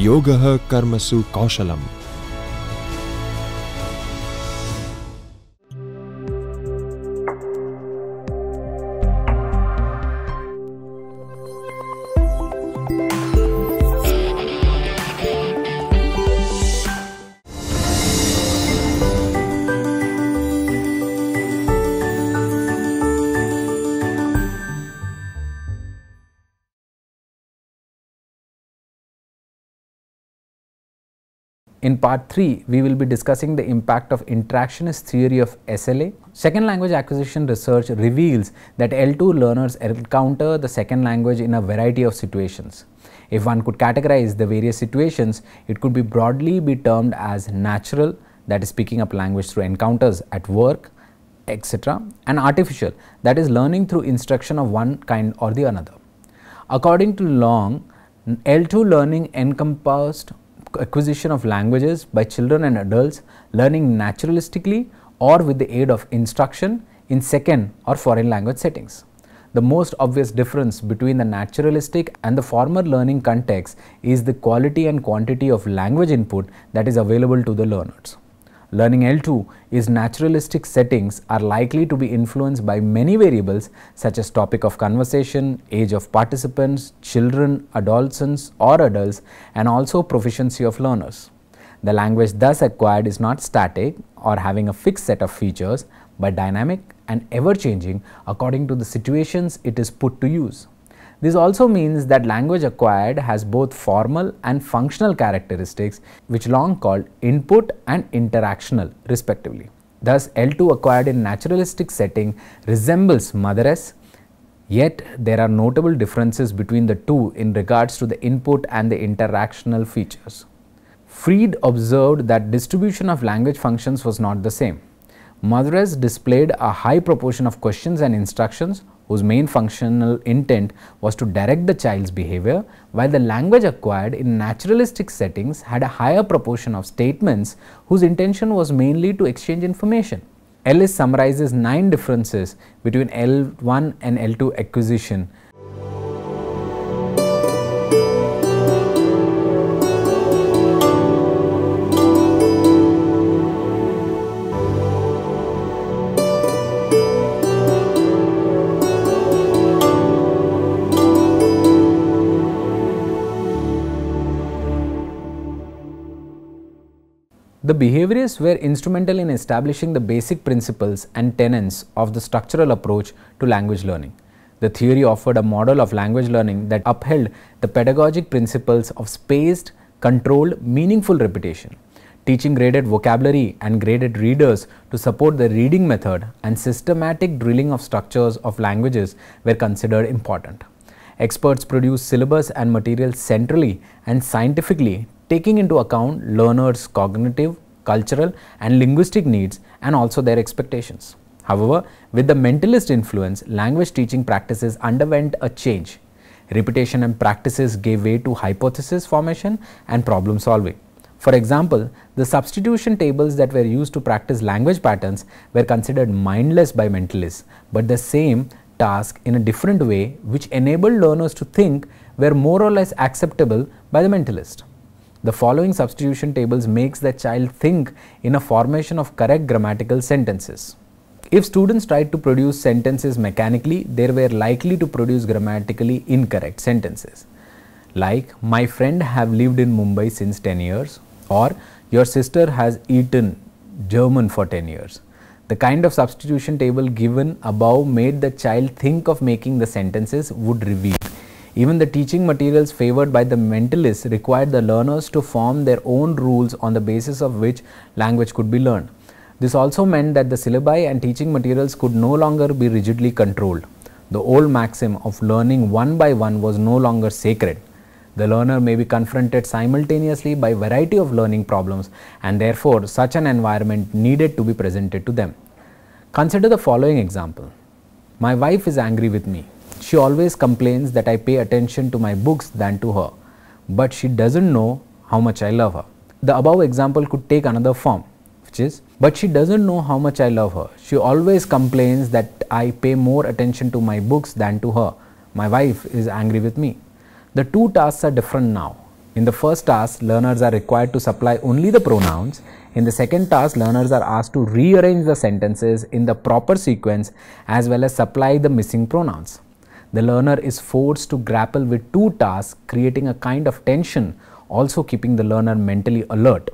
Yogah Karmasu Kaushalam. In part 3, we will be discussing the impact of interactionist theory of SLA. Second language acquisition research reveals that L2 learners encounter the second language in a variety of situations. If one could categorize the various situations, it could be broadly be termed as natural, that is picking up language through encounters at work, etc., and artificial, that is learning through instruction of one kind or the another. According to Long, L2 learning encompassed acquisition of languages by children and adults learning naturalistically or with the aid of instruction in second or foreign language settings. The most obvious difference between the naturalistic and the former learning context is the quality and quantity of language input that is available to the learners. Learning L2 is naturalistic settings are likely to be influenced by many variables such as topic of conversation, age of participants, children, adolescents or adults, and also proficiency of learners. The language thus acquired is not static or having a fixed set of features, but dynamic and ever changing according to the situations it is put to use. This also means that language acquired has both formal and functional characteristics, which Long called input and interactional respectively. Thus, L2 acquired in naturalistic setting resembles Mother S, yet there are notable differences between the two in regards to the input and the interactional features. Freed observed that distribution of language functions was not the same. Mother S displayed a high proportion of questions and instructions whose main functional intent was to direct the child's behavior, while the language acquired in naturalistic settings had a higher proportion of statements whose intention was mainly to exchange information. Ellis summarizes 9 differences between L1 and L2 acquisition. The behaviorists were instrumental in establishing the basic principles and tenets of the structural approach to language learning. The theory offered a model of language learning that upheld the pedagogic principles of spaced, controlled, meaningful repetition. Teaching graded vocabulary and graded readers to support the reading method and systematic drilling of structures of languages were considered important. Experts produced syllabus and materials centrally and scientifically, taking into account learners' cognitive, cultural and linguistic needs and also their expectations. However, with the mentalist influence, language teaching practices underwent a change. Repetition and practices gave way to hypothesis formation and problem solving. For example, the substitution tables that were used to practice language patterns were considered mindless by mentalists, but the same task in a different way which enabled learners to think were more or less acceptable by the mentalist. The following substitution tables makes the child think in a formation of correct grammatical sentences. If students tried to produce sentences mechanically, they were likely to produce grammatically incorrect sentences. Like, my friend have lived in Mumbai since 10 years or your sister has eaten German for 10 years. The kind of substitution table given above made the child think of making the sentences would reveal. Even the teaching materials favored by the mentalists required the learners to form their own rules on the basis of which language could be learned. This also meant that the syllabi and teaching materials could no longer be rigidly controlled. The old maxim of learning one by one was no longer sacred. The learner may be confronted simultaneously by a variety of learning problems, and therefore such an environment needed to be presented to them. Consider the following example. My wife is angry with me. She always complains that I pay attention to my books than to her, but she doesn't know how much I love her. The above example could take another form, which is, but she doesn't know how much I love her. She always complains that I pay more attention to my books than to her. My wife is angry with me. The two tasks are different now. In the first task, learners are required to supply only the pronouns. In the second task, learners are asked to rearrange the sentences in the proper sequence as well as supply the missing pronouns. The learner is forced to grapple with two tasks, creating a kind of tension, also keeping the learner mentally alert.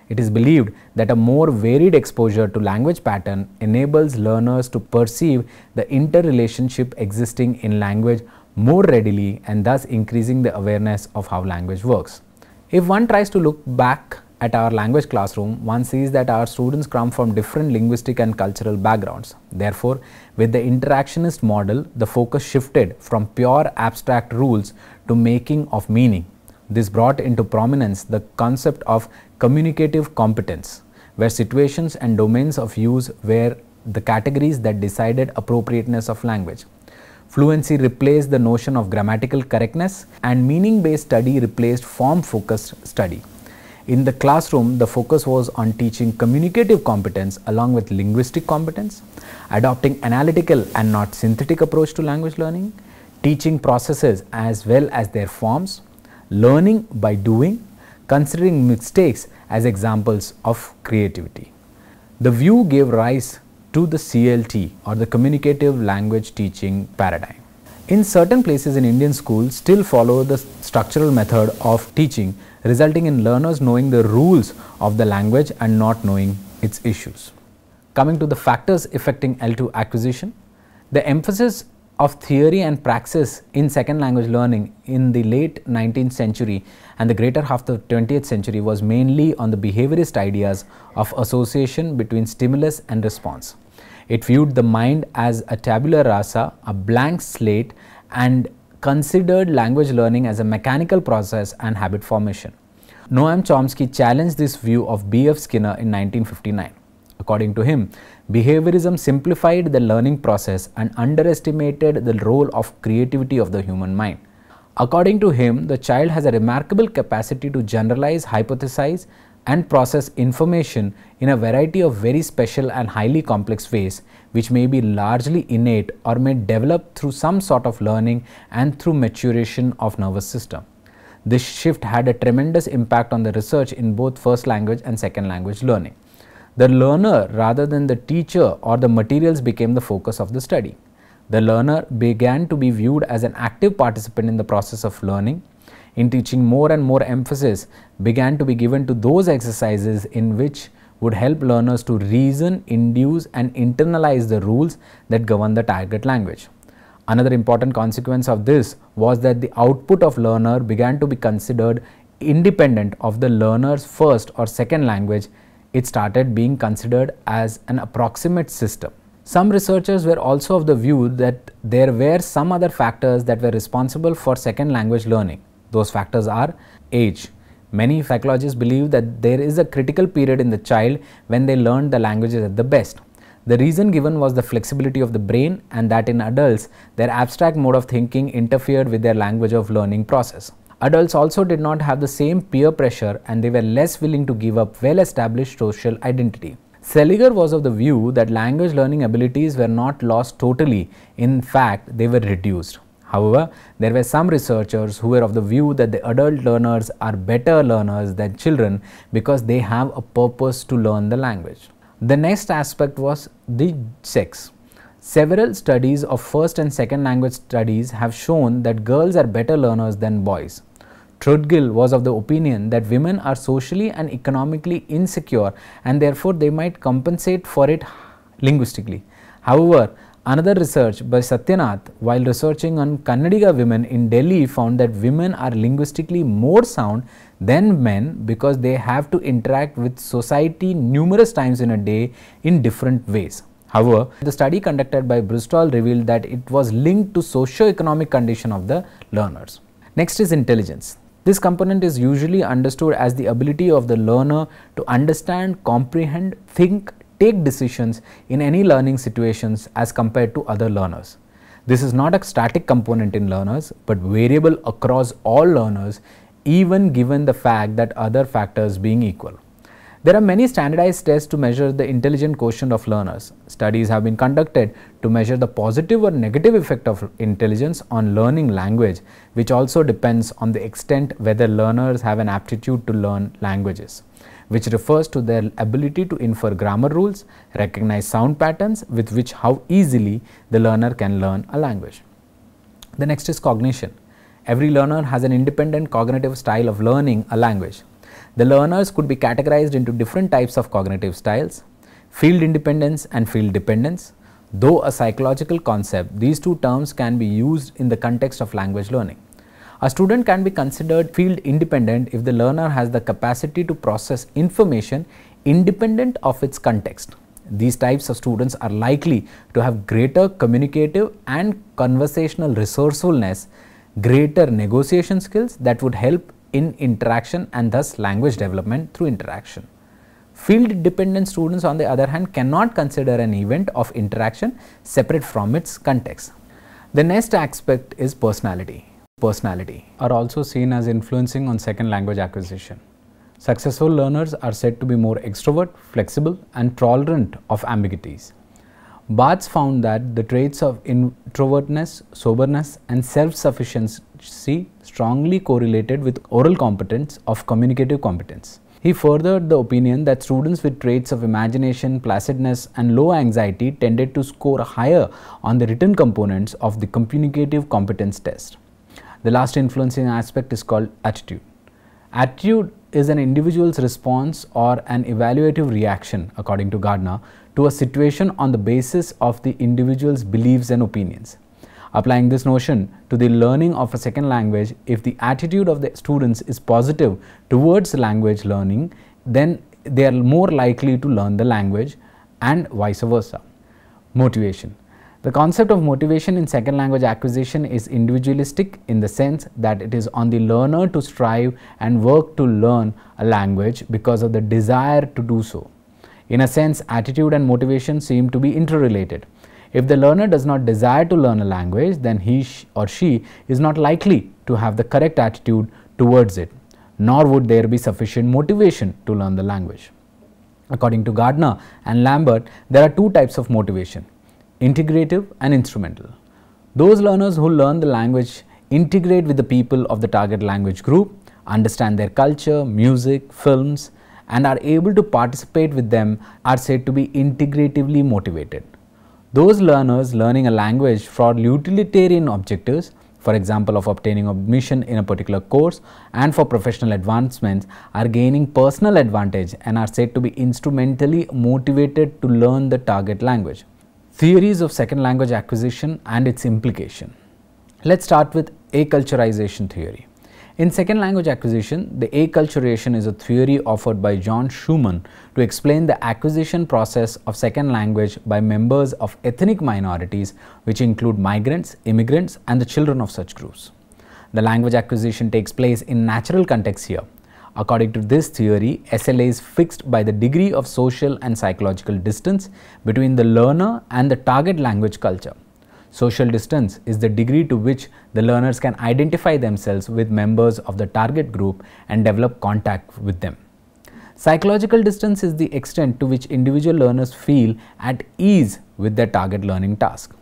It is believed that a more varied exposure to language pattern enables learners to perceive the interrelationship existing in language more readily and thus increasing the awareness of how language works. If one tries to look back at our language classroom, one sees that our students come from different linguistic and cultural backgrounds. Therefore, with the interactionist model, the focus shifted from pure abstract rules to making of meaning. This brought into prominence the concept of communicative competence, where situations and domains of use were the categories that decided appropriateness of language. Fluency replaced the notion of grammatical correctness, and meaning-based study replaced form-focused study. In the classroom, the focus was on teaching communicative competence along with linguistic competence, adopting analytical and not synthetic approach to language learning, teaching processes as well as their forms, learning by doing, considering mistakes as examples of creativity. The view gave rise to the CLT, or the communicative language teaching paradigm. In certain places in Indian schools still follow the structural method of teaching, resulting in learners knowing the rules of the language and not knowing its issues. Coming to the factors affecting L2 acquisition, the emphasis of theory and praxis in second language learning in the late 19th century and the greater half of the 20th century was mainly on the behaviorist ideas of association between stimulus and response. It viewed the mind as a tabula rasa, a blank slate, and considered language learning as a mechanical process and habit formation. Noam Chomsky challenged this view of B.F. Skinner in 1959. According to him, behaviorism simplified the learning process and underestimated the role of creativity of the human mind. According to him, the child has a remarkable capacity to generalize, hypothesize, and process information in a variety of very special and highly complex ways, which may be largely innate or may develop through some sort of learning and through maturation of nervous system. This shift had a tremendous impact on the research in both first language and second language learning. The learner rather than the teacher or the materials became the focus of the study. The learner began to be viewed as an active participant in the process of learning. In teaching, more and more emphasis began to be given to those exercises in which would help learners to reason, induce, and internalize the rules that govern the target language. Another important consequence of this was that the output of learner began to be considered independent of the learner's first or second language. It started being considered as an approximate system. Some researchers were also of the view that there were some other factors that were responsible for second language learning. Those factors are age. Many psychologists believe that there is a critical period in the child when they learn the languages at the best. The reason given was the flexibility of the brain, and that in adults, their abstract mode of thinking interfered with their language of learning process. Adults also did not have the same peer pressure, and they were less willing to give up well-established social identity. Seliger was of the view that language learning abilities were not lost totally. In fact, they were reduced. However, there were some researchers who were of the view that the adult learners are better learners than children because they have a purpose to learn the language. The next aspect was the sex. Several studies of first and second language studies have shown that girls are better learners than boys. Trudgill was of the opinion that women are socially and economically insecure and therefore they might compensate for it linguistically. However, another research by Satyanath, while researching on Kannadiga women in Delhi, found that women are linguistically more sound than men because they have to interact with society numerous times in a day in different ways. However, the study conducted by Bristol revealed that it was linked to socio-economic condition of the learners. Next is intelligence. This component is usually understood as the ability of the learner to understand, comprehend, think, take decisions in any learning situations as compared to other learners. This is not a static component in learners, but variable across all learners, even given the fact that other factors being equal. There are many standardized tests to measure the intelligent quotient of learners. Studies have been conducted to measure the positive or negative effect of intelligence on learning language, which also depends on the extent whether learners have an aptitude to learn languages, which refers to their ability to infer grammar rules, recognize sound patterns with which how easily the learner can learn a language. The next is cognition. Every learner has an independent cognitive style of learning a language. The learners could be categorized into different types of cognitive styles: field independence and field dependence. Though a psychological concept, these two terms can be used in the context of language learning. A student can be considered field independent if the learner has the capacity to process information independent of its context. These types of students are likely to have greater communicative and conversational resourcefulness, greater negotiation skills that would help in interaction and thus language development through interaction. Field dependent students, on the other hand, cannot consider an event of interaction separate from its context. The next aspect is personality. Personality are also seen as influencing on second language acquisition. Successful learners are said to be more extrovert, flexible, and tolerant of ambiguities. Barthes found that the traits of introvertness, soberness, and self-sufficiency strongly correlated with oral competence of communicative competence. He furthered the opinion that students with traits of imagination, placidness, and low anxiety tended to score higher on the written components of the communicative competence test. The last influencing aspect is called attitude. Attitude is an individual's response or an evaluative reaction, according to Gardner, to a situation on the basis of the individual's beliefs and opinions. Applying this notion to the learning of a second language, if the attitude of the students is positive towards language learning, then they are more likely to learn the language, and vice versa. Motivation. The concept of motivation in second language acquisition is individualistic in the sense that it is on the learner to strive and work to learn a language because of the desire to do so. In a sense, attitude and motivation seem to be interrelated. If the learner does not desire to learn a language, then he or she is not likely to have the correct attitude towards it, nor would there be sufficient motivation to learn the language. According to Gardner and Lambert, there are two types of motivation: integrative and instrumental. Those learners who learn the language integrate with the people of the target language group, understand their culture, music, films, and are able to participate with them are said to be integratively motivated. Those learners learning a language for utilitarian objectives, for example of obtaining admission in a particular course and for professional advancements, are gaining personal advantage and are said to be instrumentally motivated to learn the target language. Theories of second language acquisition and its implication. Let's start with acculturation theory. In second language acquisition, the acculturation is a theory offered by John Schumann to explain the acquisition process of second language by members of ethnic minorities, which include migrants, immigrants, and the children of such groups. The language acquisition takes place in natural context here. According to this theory, SLA is fixed by the degree of social and psychological distance between the learner and the target language culture. Social distance is the degree to which the learners can identify themselves with members of the target group and develop contact with them. Psychological distance is the extent to which individual learners feel at ease with their target learning task.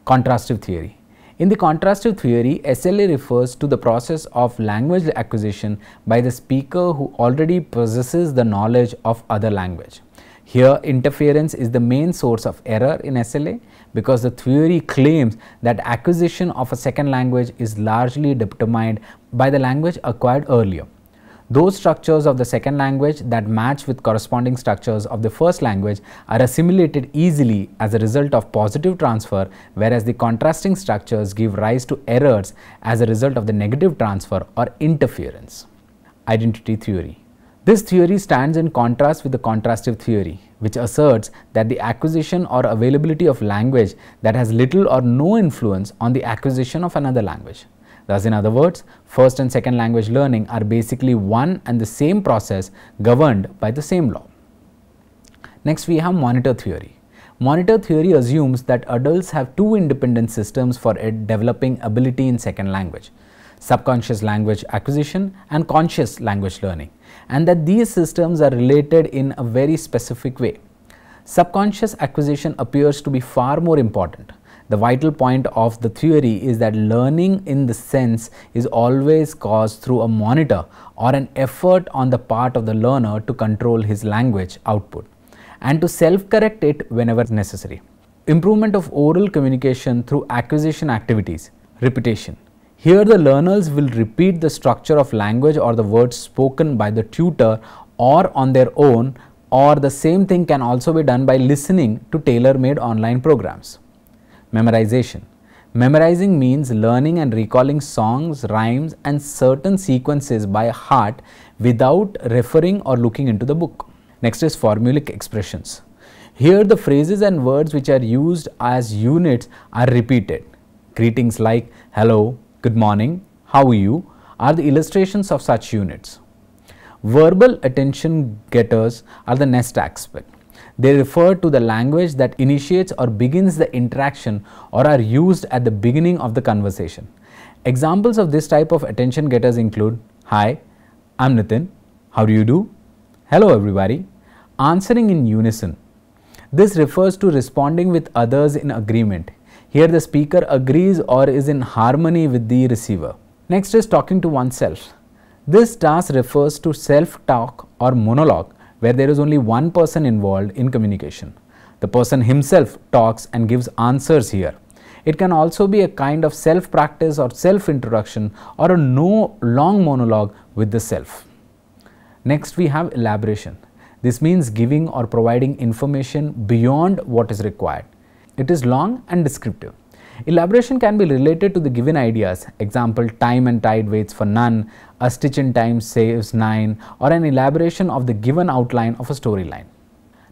Contrastive theory. In the contrastive theory, SLA refers to the process of language acquisition by the speaker who already possesses the knowledge of other language. Here, interference is the main source of error in SLA because the theory claims that acquisition of a second language is largely determined by the language acquired earlier. Those structures of the second language that match with corresponding structures of the first language are assimilated easily as a result of positive transfer, whereas the contrasting structures give rise to errors as a result of the negative transfer or interference. Identity theory. This theory stands in contrast with the contrastive theory, which asserts that the acquisition or availability of language that has little or no influence on the acquisition of another language. Thus, in other words, first and second language learning are basically one and the same process governed by the same law. Next, we have monitor theory. Monitor theory assumes that adults have two independent systems for developing ability in second language. subconscious language acquisition and conscious language learning, and that these systems are related in a very specific way. Subconscious acquisition appears to be far more important. The vital point of the theory is that learning in the sense is always caused through a monitor or an effort on the part of the learner to control his language output and to self-correct it whenever necessary. Improvement of oral communication through acquisition activities. Repetition. Here the learners will repeat the structure of language or the words spoken by the tutor or on their own, or the same thing can also be done by listening to tailor-made online programs. Memorization. Memorizing means learning and recalling songs, rhymes and certain sequences by heart without referring or looking into the book. Next is formulaic expressions. Here the phrases and words which are used as units are repeated. Greetings like hello, good morning, how are you are the illustrations of such units. Verbal attention getters are the next aspect. They refer to the language that initiates or begins the interaction or are used at the beginning of the conversation. Examples of this type of attention getters include hi, I'm Nitin, how do you do? Hello everybody. Answering in unison. This refers to responding with others in agreement. Here the speaker agrees or is in harmony with the receiver. Next is talking to oneself. This task refers to self-talk or monologue where there is only one person involved in communication. The person himself talks and gives answers here. It can also be a kind of self-practice or self-introduction or a long monologue with the self. Next we have elaboration. This means giving or providing information beyond what is required. It is long and descriptive. Elaboration can be related to the given ideas, example time and tide waits for none, a stitch in time saves 9, or an elaboration of the given outline of a storyline.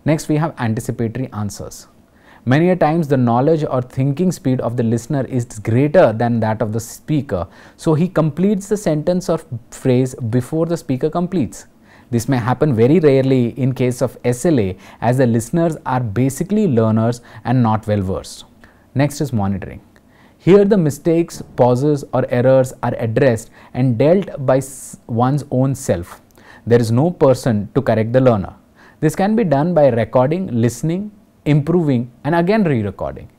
Next we have anticipatory answers. Many a times the knowledge or thinking speed of the listener is greater than that of the speaker, so he completes the sentence or phrase before the speaker completes. This may happen very rarely in case of SLA, as the listeners are basically learners and not well versed. Next is monitoring. Here the mistakes, pauses or errors are addressed and dealt by one's own self. There is no person to correct the learner. This can be done by recording, listening, improving and again re-recording.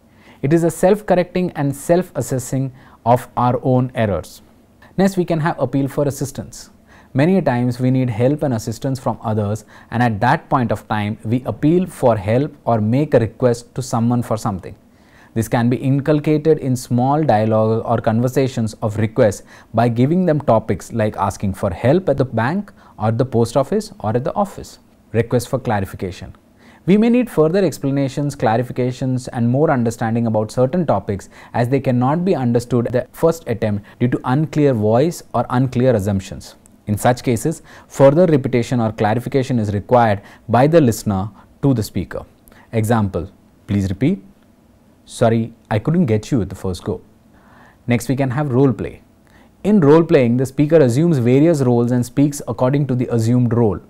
It is a self-correcting and self-assessing of our own errors. Next we can have appeal for assistance. Many times we need help and assistance from others, and at that point of time we appeal for help or make a request to someone for something. This can be inculcated in small dialogue or conversations of requests by giving them topics like asking for help at the bank or the post office or at the office. Request for clarification. We may need further explanations, clarifications and more understanding about certain topics as they cannot be understood at the first attempt due to unclear voice or unclear assumptions. In such cases, further repetition or clarification is required by the listener to the speaker. Example, please repeat. Sorry, I couldn't get you at the first go. Next we can have role play. In role playing, the speaker assumes various roles and speaks according to the assumed role.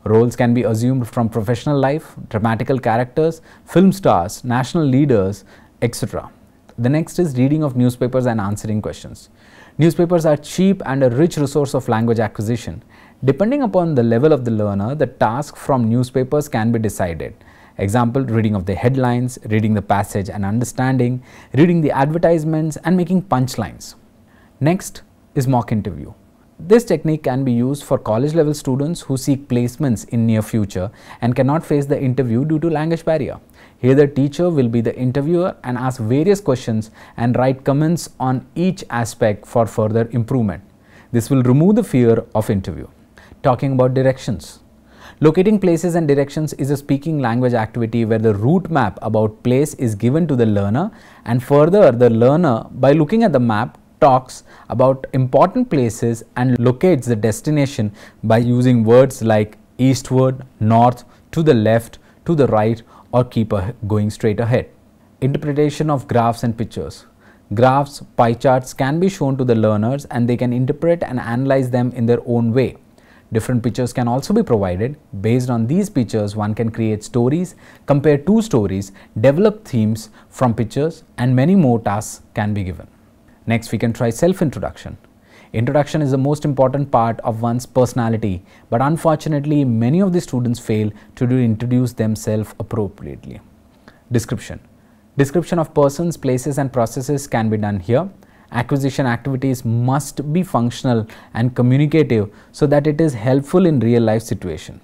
Roles can be assumed from professional life, dramatical characters, film stars, national leaders, etc. The next is reading of newspapers and answering questions. Newspapers are cheap and a rich resource of language acquisition. Depending upon the level of the learner, the task from newspapers can be decided. Example, reading of the headlines, reading the passage and understanding, reading the advertisements and making punchlines. Next is mock interview. This technique can be used for college level students who seek placements in near future and cannot face the interview due to language barrier. Here the teacher will be the interviewer and ask various questions and write comments on each aspect for further improvement. This will remove the fear of interview. Talking about directions. Locating places and directions is a speaking language activity where the route map about place is given to the learner, and further the learner, by looking at the map, talks about important places and locates the destination by using words like eastward, north, to the left, to the right, or keep going straight ahead. Interpretation of graphs and pictures. Graphs, pie charts can be shown to the learners and they can interpret and analyze them in their own way. Different pictures can also be provided. Based on these pictures, one can create stories, compare two stories, develop themes from pictures, and many more tasks can be given. Next, we can try self-introduction. Introduction is the most important part of one's personality, but unfortunately, many of the students fail to introduce themselves appropriately. Description. Description of persons, places and processes can be done here. Acquisition activities must be functional and communicative so that it is helpful in real life situation.